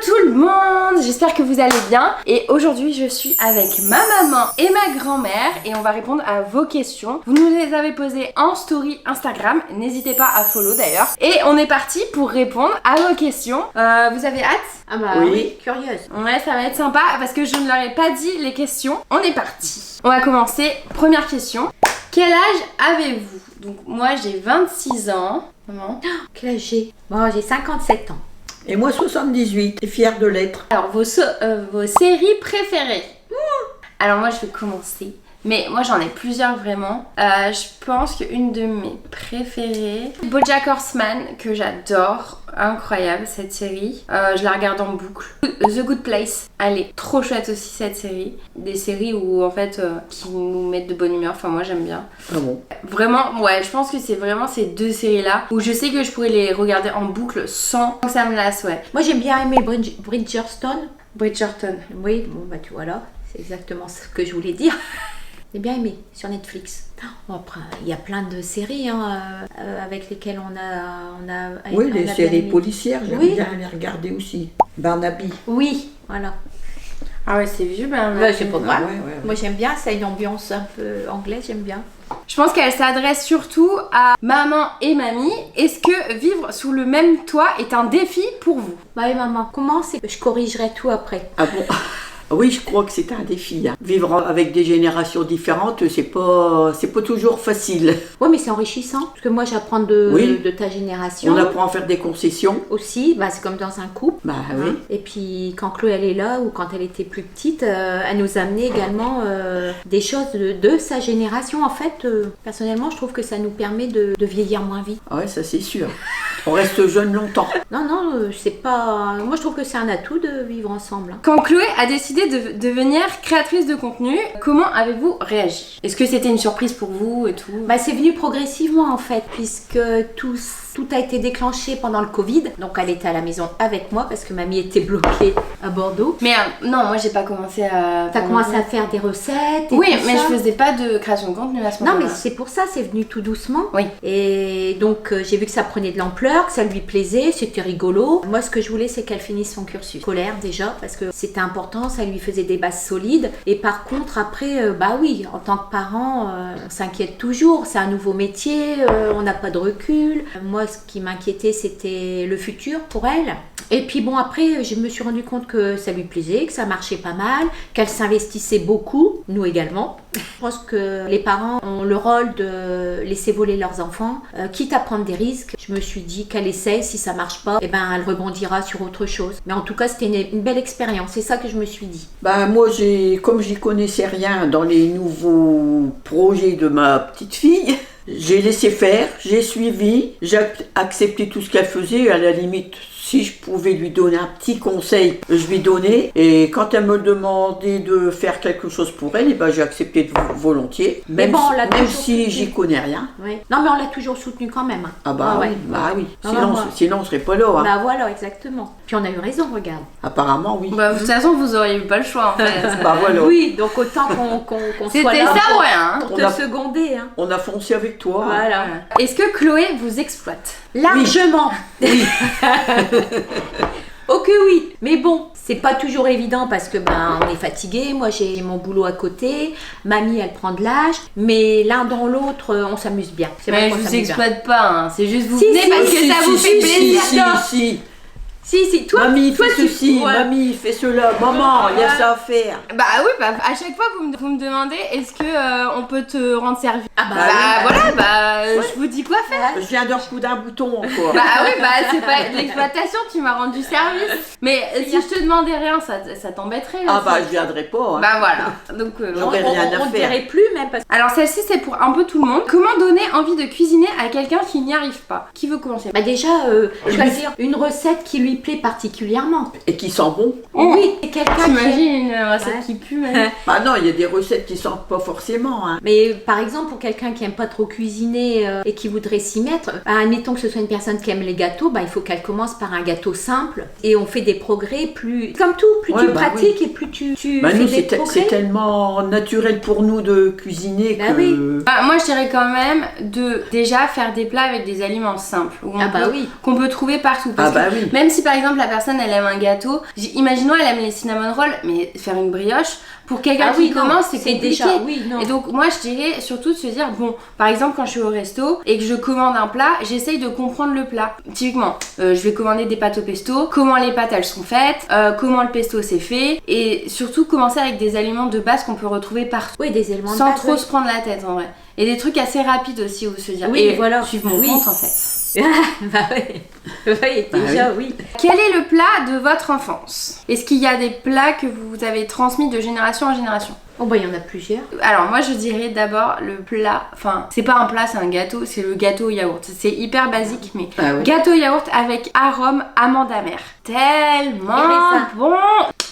tout le monde, j'espère que vous allez bien. Et aujourd'hui je suis avec ma maman et ma grand-mère et on va répondre à vos questions. Vous nous les avez posées en story Instagram, n'hésitez pas à follow d'ailleurs. Et on est parti pour répondre à vos questions. Vous avez hâte? Ah bah oui, curieuse. Ouais, ça va être sympa parce que je ne leur ai pas dit les questions. On est parti. On va commencer. Première question. Quel âge avez-vous? Donc moi j'ai 26 ans. Maman? Quel âge j'ai? Moi j'ai 57 ans. Et moi 78, et fière de l'être. Alors vos séries préférées? Alors moi je vais commencer. Mais moi j'en ai plusieurs vraiment. Je pense qu'une de mes préférées, BoJack Horseman, que j'adore. Incroyable cette série. Je la regarde en boucle. The Good Place, elle est trop chouette aussi cette série. Des séries où en fait qui nous mettent de bonne humeur. Enfin moi j'aime bien. Ah bon? Vraiment, ouais, je pense que c'est vraiment ces deux séries là où je sais que je pourrais les regarder en boucle sans que ça me lasse, ouais. Moi j'aime bien aimer Bridgerton. Bridgerton. Oui, bon bah tu vois là, c'est exactement ce que je voulais dire. J'ai bien aimé sur Netflix. Bon, après, il y a plein de séries avec lesquelles on a Oui, les a séries bien policières, j'aime Oui. bien les regarder aussi. Barnaby. Oui, voilà. Ah ouais, c'est vieux, ben. Bah, c'est pas grave. ouais. Moi j'aime bien, ça a une ambiance un peu anglaise, j'aime bien. Je pense qu'elle s'adresse surtout à maman et mamie. Est-ce que vivre sous le même toit est un défi pour vous? Bah et maman, comment c'est que je corrigerai tout après? Ah bon? Oui, je crois que c'est un défi. Hein. Vivre avec des générations différentes, c'est pas toujours facile. Ouais, mais c'est enrichissant. Parce que moi j'apprends de ta génération. On apprend à faire des concessions. Aussi, bah, c'est comme dans un couple. Bah oui. Et puis quand Chloé elle est là ou quand elle était plus petite, elle nous amenait également des choses de sa génération. En fait, personnellement, je trouve que ça nous permet de vieillir moins vite. Ah ouais, ça c'est sûr. On reste jeune longtemps. Non, c'est pas. Moi, je trouve que c'est un atout de vivre ensemble. Hein. Quand Chloé a décidé de devenir créatrice de contenu, comment avez-vous réagi? Est-ce que c'était une surprise pour vous et tout? Bah, c'est venu progressivement en fait, puisque tout a été déclenché pendant le Covid. Donc, elle était à la maison avec moi parce que mamie était bloquée à Bordeaux. Mais non, moi j'ai pas commencé à. T'as commencé à faire des recettes et Oui, tout mais ça. je faisais pas de création de contenu à ce Non, moment-là. mais c'est pour ça, c'est venu tout doucement. Oui. Et donc, j'ai vu que ça prenait de l'ampleur, que ça lui plaisait, c'était rigolo. Moi, ce que je voulais, c'est qu'elle finisse son cursus scolaire déjà, parce que c'était important, ça lui faisait des bases solides. Et par contre, après, bah oui, en tant que parent, on s'inquiète toujours. C'est un nouveau métier, on n'a pas de recul. Moi, ce qui m'inquiétait, c'était le futur pour elle. Et puis bon, après, je me suis rendu compte que ça lui plaisait, que ça marchait pas mal, qu'elle s'investissait beaucoup, nous également. Je pense que les parents ont le rôle de laisser voler leurs enfants, quitte à prendre des risques. Je me suis dit qu'elle essaye, si ça marche pas, eh ben, elle rebondira sur autre chose. Mais en tout cas, c'était une belle expérience, c'est ça que je me suis dit. Bah moi, comme j'y connaissais rien dans les nouveaux projets de ma petite fille, j'ai laissé faire, j'ai suivi, j'ai accepté tout ce qu'elle faisait, à la limite. Si je pouvais lui donner un petit conseil, je lui donnais. Et quand elle me demandait de faire quelque chose pour elle, et ben j'ai accepté volontiers. Mais Même, bon, on l'a même toujours si soutenu. j'y connais rien. Oui. Non, mais on l'a toujours soutenu quand même. Hein. Ah bah, ouais. bah oui. Non, Sinon, moi. sinon on serait pas là. Hein. Bah voilà, exactement. Puis on a eu raison, regarde. Apparemment, oui. Bah, de toute façon, vous auriez eu pas le choix en fait. Bah voilà. Oui, donc autant qu'on soit C'était là ça, pour, ouais, hein. pour On te a- seconder. Hein. On a foncé avec toi. Hein. Voilà. Est-ce que Chloé vous exploite? Largement. Oui. Ok, oui. Mais bon, c'est pas toujours évident parce que ben on est fatigué. Moi, j'ai mon boulot à côté. Mamie, elle prend de l'âge. Mais l'un dans l'autre, on s'amuse bien. C'est vrai Mais qu'on je vous s'amuse bien. exploite pas, hein. C'est juste vous Si, venez si, parce que Si, ça si, vous si, fait si, plaisir. si. Si, toi, Mamie toi, fait tu- ceci, ouais. mamie fait cela, maman, il y a Ouais. ça à faire. Bah oui, bah à chaque fois vous me demandez est-ce que on peut te rendre service. Ah Bah, bah, oui, voilà, bah je vous dis quoi faire. Ouais. Je viens de recoudre un bouton encore. Bah oui, bah c'est pas de l'exploitation, tu m'as rendu service. Mais si je te demandais rien, ça t'embêterait. Ah aussi. bah je viendrai pas. Hein. Bah voilà. Donc J'aurais rien à on faire. dirait plus même parce que alors celle-ci c'est pour un peu tout le monde. Comment donner envie de cuisiner à quelqu'un qui n'y arrive pas? Qui veut commencer? bah déjà choisir une recette qui lui plaît particulièrement. Et qui sent bon. Oui, c'est quelqu'un qui T'imagines une recette Ouais. qui pue même. Bah non, il y a des recettes qui sentent pas forcément. Hein. Mais par exemple, pour quelqu'un qui aime pas trop cuisiner et qui voudrait s'y mettre, admettons que ce soit une personne qui aime les gâteaux, bah, il faut qu'elle commence par un gâteau simple et on fait des progrès plus. Comme tout, plus Ouais, tu bah pratiques et plus tu Bah fais nous, des progrès. c'est tellement naturel pour nous de cuisiner Bah que. oui. Bah, moi je dirais quand même de déjà faire des plats avec des aliments simples où Ah bah oui. qu'on peut trouver partout. Parce Ah bah que oui. même si si par exemple la personne elle aime un gâteau, imaginons elle aime les cinnamon rolls, mais faire une brioche pour quelqu'un qui commence c'est compliqué. Déjà, oui, non. Et donc moi je dirais surtout de se dire bon, par exemple quand je suis au resto et que je commande un plat, j'essaye de comprendre le plat. Typiquement, je vais commander des pâtes au pesto, comment les pâtes elles sont faites, comment le pesto c'est fait, et surtout commencer avec des aliments de base qu'on peut retrouver partout. Oui, des éléments de sans base, trop oui. se prendre la tête en vrai. Et des trucs assez rapides aussi où se dire. Oui, et voilà. suivre mon Oui. compte en fait. Bah oui, oui, déjà, oui. Quel est le plat de votre enfance? Est-ce qu'il y a des plats que vous avez transmis de génération en génération? Oh bah il y en a plusieurs. Alors moi je dirais d'abord le plat, enfin c'est pas un plat, c'est un gâteau, c'est le gâteau au yaourt. C'est hyper basique mais gâteau yaourt avec arôme amande amère. Tellement bon.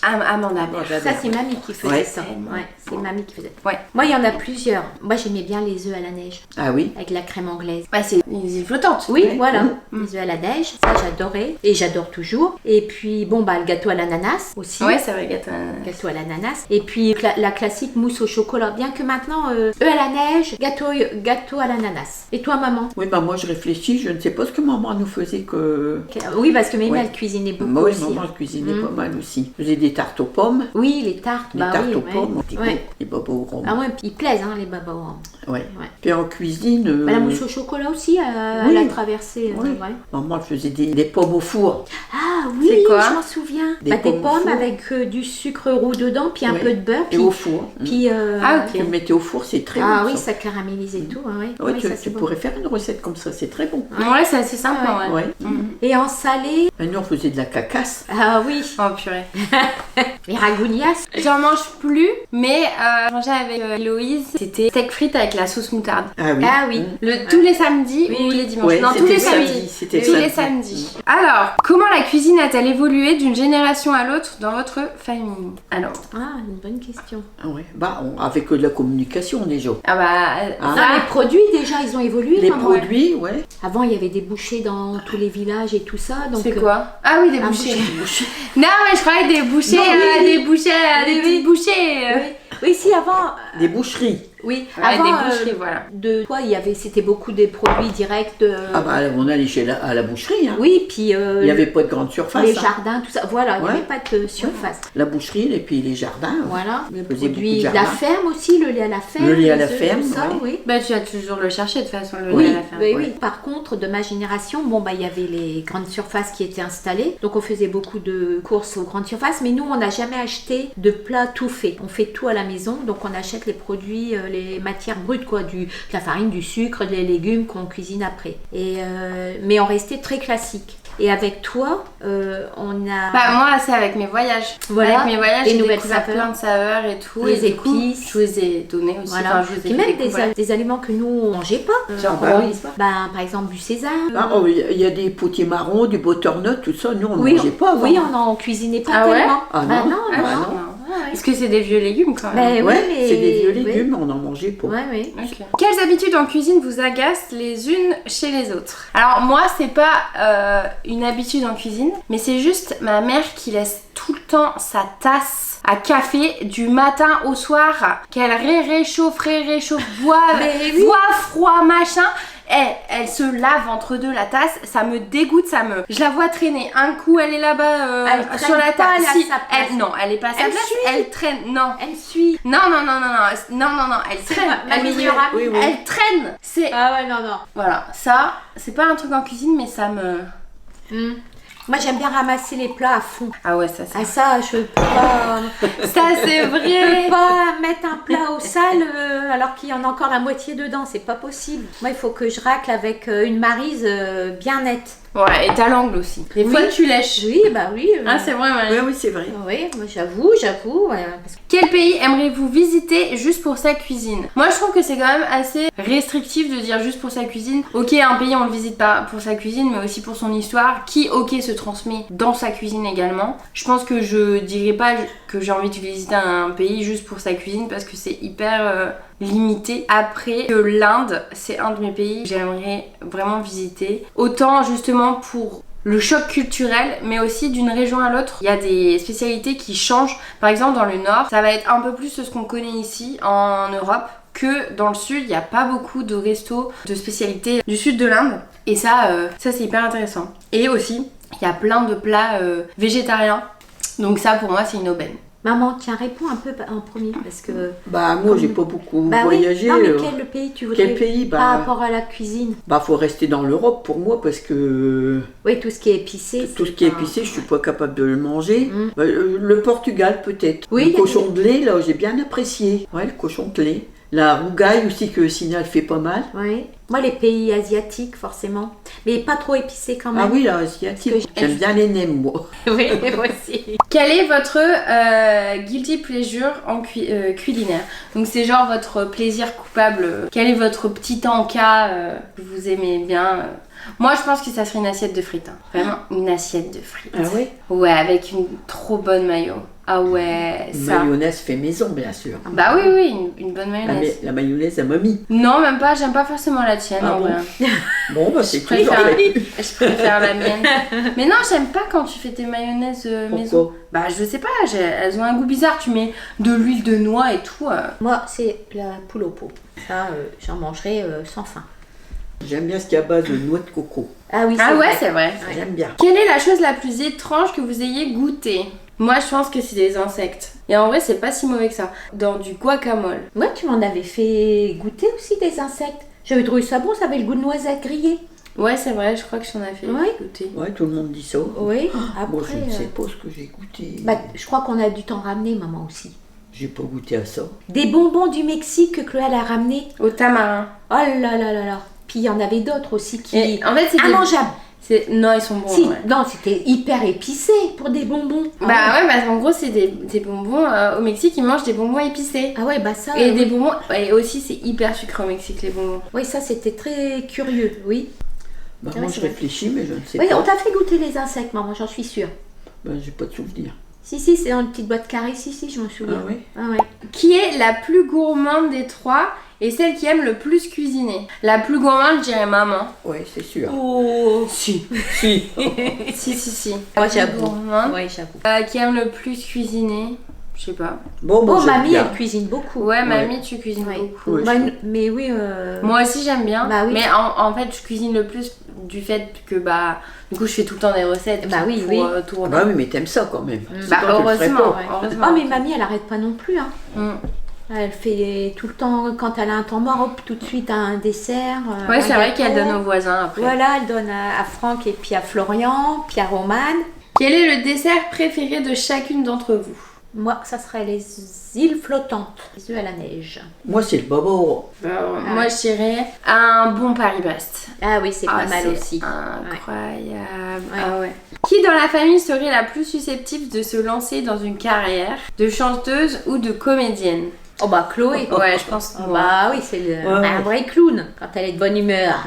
Amande amère. Ça c'est mamie qui faisait ça. Ouais, c'est mamie qui faisait. Ouais. Moi il y en a plusieurs. Moi j'aimais bien les œufs à la neige. Ah oui. Avec la crème anglaise. Bah c'est les îles flottantes. Oui, voilà. Les œufs à la neige, ça j'adorais et j'adore toujours. Et puis bon bah le gâteau à l'ananas aussi. Ouais, c'est vrai, gâteau à l'ananas. Gâteau à l'ananas. Et puis la classique mousse au chocolat. Bien que maintenant œufs à la neige, gâteau à l'ananas. Et toi maman? Oui, bah moi je réfléchis, je ne sais pas ce que maman nous faisait que. Oui, parce que Mémé elle cuisinait beaucoup oui, aussi. maman elle cuisinait pas mal aussi. Je faisais des tartes aux pommes. Oui, les tartes. Les tartes aux pommes, les babas au rhum. Ah ouais, ils plaisent hein les babas au rhum. Ouais. Puis en cuisine. La mousse au chocolat aussi, elle a traversé. Oui. Maman elle faisait des pommes au four. Ah oui, c'est quoi? je m'en souviens. Des pommes avec du sucre roux dedans, puis un peu de beurre. Et au four. Puis tu le mettais au four, c'est très bon. Ah oui, ça caramélisait tout. Ouais, tu pourrais faire une recette comme ça, c'est très bon. Ouais, c'est assez simple. Ouais. Et en salé. Nous on faisait de la cacasse. Ah oui. Oh purée. Les ragounias. J'en mange plus, mais je mangeais avec Héloïse. C'était steak frites avec la sauce moutarde. Ah oui. Tous les samedis ou les dimanches. Ouais, non, tous les samedis. Tous les samedis. Alors, comment la cuisine a-t-elle évolué d'une génération à l'autre dans votre famille? Alors. Ah, une bonne question. Ah ouais. Bah, avec de la communication déjà. Ah bah. Les produits déjà, ils ont évolué. Les produits, ouais. Avant, il y avait des bouchers dans tous les villages et tout ça. C'est quoi? Ah oui, des bouchers. Non, mais je croyais des bouchers, des petites bouchées. Oui, si, avant. Des boucheries. Oui, avant, des boucheries, voilà. C'était beaucoup des produits directs. Ah bah, on allait à la boucherie. Hein. Oui, puis. Il n'y avait pas de grande surface. Les jardins, tout ça. Voilà, il n'y avait pas de surface. La boucherie et puis les jardins. Voilà. Les produits, la ferme aussi, le lait à la ferme. Le lait à la ferme, oui. Bah, tu vas toujours le chercher de toute façon, le lait à la ferme. Oui. Par contre, de ma génération, il y avait les grandes surfaces qui étaient installées. Donc, on faisait beaucoup de courses aux grandes surfaces. Mais nous, on n'a jamais acheté de plats tout fait. On fait tout à la maison. Donc, on achète les produits, les matières brutes, quoi, de la farine, du sucre, des légumes qu'on cuisine après. Mais on restait très classique. Et avec toi, on a... Bah moi, c'est avec mes voyages. Voilà. Avec mes voyages, j'ai découvert plein de saveurs et tout. Les et épices. Je vous ai donné aussi. Voilà. Et même des aliments que nous, on mangeait pas. Genre, par exemple, du sésame. Il y a des potiers marrons, du butternut, tout ça. Nous, on ne mangeait pas avant. Oui, on n'en cuisinait pas tellement. Ouais non. Parce que c'est des vieux légumes quand même. C'est des vieux légumes, on n'en mangeait pas. Okay. Quelles habitudes en cuisine vous agacent les unes chez les autres? Alors moi, c'est pas une habitude en cuisine, mais c'est juste ma mère qui laisse tout le temps sa tasse à café du matin au soir, qu'elle réchauffe, boit froid, machin. Elle se lave entre deux la tasse, ça me dégoûte, je la vois traîner. Un coup, elle est là-bas sur la table. Non, elle est pas à sa place. Elle traîne. Non. Elle suit. Non. Elle traîne. Elle traîne. Ah ouais, non. Voilà, ça, c'est pas un truc en cuisine, mais ça me. Moi, j'aime bien ramasser les plats à fond. Ah ouais, ça c'est. Ah ça, je peux pas. Ça c'est vrai. Je peux pas mettre un plat au sale alors qu'il y en a encore la moitié dedans, c'est pas possible. Moi, il faut que je racle avec une maryse bien nette. Ouais, et ta langue aussi. Des fois, tu lèches. Oui, bah oui. Ah, c'est vrai, Marie. Oui, c'est vrai. Oui, moi j'avoue. Quel pays aimeriez-vous visiter juste pour sa cuisine? Moi, je trouve que c'est quand même assez restrictif de dire juste pour sa cuisine. Ok, un pays, on le visite pas pour sa cuisine, mais aussi pour son histoire, qui, se transmet dans sa cuisine également. Je pense que je dirais pas que j'ai envie de visiter un pays juste pour sa cuisine, parce que c'est hyper... limité. Après que l'Inde, c'est un de mes pays que j'aimerais vraiment visiter. Autant justement pour le choc culturel, mais aussi d'une région à l'autre. Il y a des spécialités qui changent. Par exemple, dans le nord, ça va être un peu plus ce qu'on connaît ici en Europe. Que dans le sud, il n'y a pas beaucoup de restos de spécialités du sud de l'Inde. Et ça c'est hyper intéressant. Et aussi, Il y a plein de plats végétariens. Donc ça, pour moi, c'est une aubaine. Maman, tiens, réponds un peu en premier parce que. Bah moi j'ai pas beaucoup Bah voyagé. oui. Non mais quel pays tu voudrais? Quel pays? Par rapport à la cuisine. Bah faut rester dans l'Europe pour moi parce que Oui, tout ce qui est épicé. tout ce qui est épicé, je suis pas capable de le manger. Bah, le Portugal peut-être. Oui, le cochon de lait, là j'ai bien apprécié. Ouais, le cochon de lait. La rougaille aussi que Signal fait pas mal. Oui. Moi les pays asiatiques forcément, mais pas trop épicé quand même. Ah oui, là, asiatique. J'aime bien les nems, moi. Oui, moi aussi. Quel est votre guilty pleasure en culinaire? Donc c'est genre votre plaisir coupable. Quel est votre petit encas que vous aimez bien? Moi je pense que ça serait une assiette de frites. Hein. Vraiment une assiette de frites. Ah oui? Ouais, avec une trop bonne mayo. Ah ouais, Une ça. mayonnaise fait maison, bien sûr. Bah oui, oui, une bonne mayonnaise. La mayonnaise à mamie. Non, même pas, j'aime pas forcément la tienne Ah en bon? vrai. Bon, bah c'est Je tout. en préfère, fait. je préfère la mienne. Mais non, j'aime pas quand tu fais tes mayonnaises maison. Pourquoi? Bah je sais pas, elles ont un goût bizarre. Tu mets de l'huile de noix et tout. Moi c'est la poule au pot. Ça, j'en mangerai sans faim. J'aime bien ce qu'il y a à base de noix de coco. Ah oui, Ah ouais, vrai. c'est vrai. Ouais. J'aime bien. Quelle est la chose la plus étrange que vous ayez goûtée? Moi, je pense que c'est des insectes. Et en vrai, c'est pas si mauvais que ça. Dans du guacamole. Ouais, tu m'en avais fait goûter aussi des insectes. J'avais trouvé ça bon, ça avait le goût de noisette grillée. Ouais, c'est vrai, je crois que je t'en ai fait Ouais. goûter. Ouais, tout le monde dit ça. Oui, Moi, après. je ne sais pas ce que j'ai goûté. Bah, je crois qu'on a dû t'en ramener, maman aussi. J'ai pas goûté à ça. Des bonbons du Mexique que Chloé a ramené. Au tamarin. Oh là là là là. Puis il y en avait d'autres aussi qui. Et en fait, c'est des... Immangeables. Non, ils sont bons. Si, ouais. non, c'était hyper épicé pour des bonbons. Bah ouais, parce qu'en gros, c'est des bonbons. Au Mexique, ils mangent des bonbons épicés. Ah ouais, bah ça. Et oui. des bonbons. Et aussi, c'est hyper sucré au Mexique, les bonbons. Oui, ça c'était très curieux, oui. Bah, Ouais, moi, c'est je vrai. réfléchis, mais je ne sais Oui, on pas. t'a fait goûter les insectes, maman, j'en suis sûre. Bah, j'ai pas de souvenir. Si, c'est dans une petite boîte carrée, si, je m'en souviens. Ah oui? Ah ouais. Qui est la plus gourmande des trois et celle qui aime le plus cuisiner? La plus gourmande, je dirais maman. Ouais, c'est sûr. Oh. Si. Si. Si. Moi, La plus j'avoue. gourmande. Ouais, j'avoue. Qui aime le plus cuisiner? Je sais pas. Bon, Oh, j'aime mamie, bien. elle cuisine beaucoup. Ouais, mamie, tu cuisines Ouais. beaucoup. Ouais. Bah, mais oui. Moi aussi, j'aime bien. Bah oui. Mais en fait, je cuisine le plus du fait que, bah, du coup, je fais tout le temps des recettes. Bah oui, pour, oui. Tout Ah bah oui, mais t'aimes ça quand même. Bah, Sinon, tu le ferais heureusement, pas. ouais, heureusement. Oh, mais mamie, elle arrête pas non plus. Hein. Mm. Elle fait tout le temps, quand elle a un temps mort, hop, tout de suite un dessert. Ouais, un c'est vrai gâteau. qu'elle donne aux voisins après. Voilà, elle donne à Franck et puis à Florian, puis à Romane. Quel est le dessert préféré de chacune d'entre vous? Moi, ça serait les îles flottantes, les œufs à la neige. Moi, c'est le baba. Moi, je dirais un bon Paris-Brest. Ah oui, c'est Ah, pas mal c'est aussi. Incroyable. Ouais. Ah ouais. Qui dans la famille serait la plus susceptible de se lancer dans une carrière de chanteuse ou de comédienne? Oh bah Chloé. Ouais, je pense Oh moi. bah oui, c'est un vrai clown quand elle est de bonne humeur.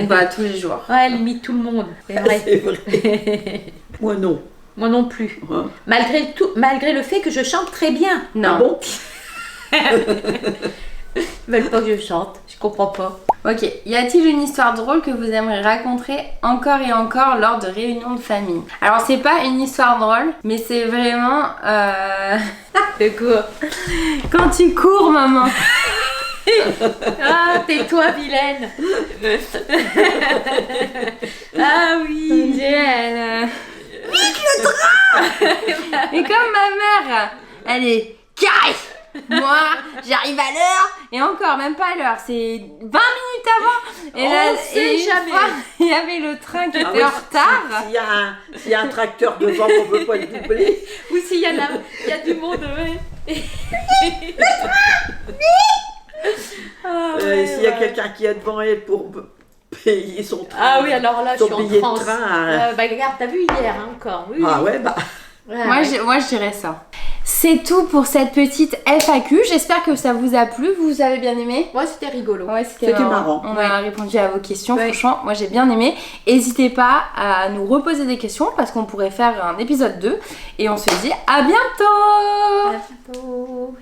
Bah, tous les jours. Ouais, elle imite tout le monde. C'est vrai. C'est vrai. Moi, non. Moi non plus. Hein? Malgré le fait que je chante très bien. Non. Ah bon? Ils veulent pas que je chante. Je comprends pas. Ok, y a-t-il une histoire drôle que vous aimeriez raconter encore et encore lors de réunions de famille? Alors c'est pas une histoire drôle, mais c'est vraiment De quoi? quand tu cours, maman. Ah, tais-toi, vilaine. Ah oui. Vite le train. Et comme ma mère, elle est carrée. Moi, j'arrive à l'heure et encore même pas à l'heure, c'est 20 minutes avant. Et là, sait et une jamais. fois, il y avait le train qui Ah était oui, en retard. S'il y a un tracteur devant, on ne peut pas le doubler. Ou s'il y a du monde, ouais. Ah, ouais, S'il y a ouais. quelqu'un qui est devant elle pour payer son train. Ah oui, alors là, je suis Ton en billet de France. train, Bah regarde, t'as vu hier hein, encore. Oui, Ah oui. ouais, bah. Ouais, Moi, ouais. je dirais ça. C'est tout pour cette petite FAQ. J'espère que ça vous a plu. Vous avez bien aimé? Moi, c'était rigolo. Ouais, C'était marrant. On a répondu à vos questions. Ouais. Franchement, moi j'ai bien aimé. N'hésitez pas à nous reposer des questions parce qu'on pourrait faire un épisode 2. Et on se dit à bientôt! À bientôt.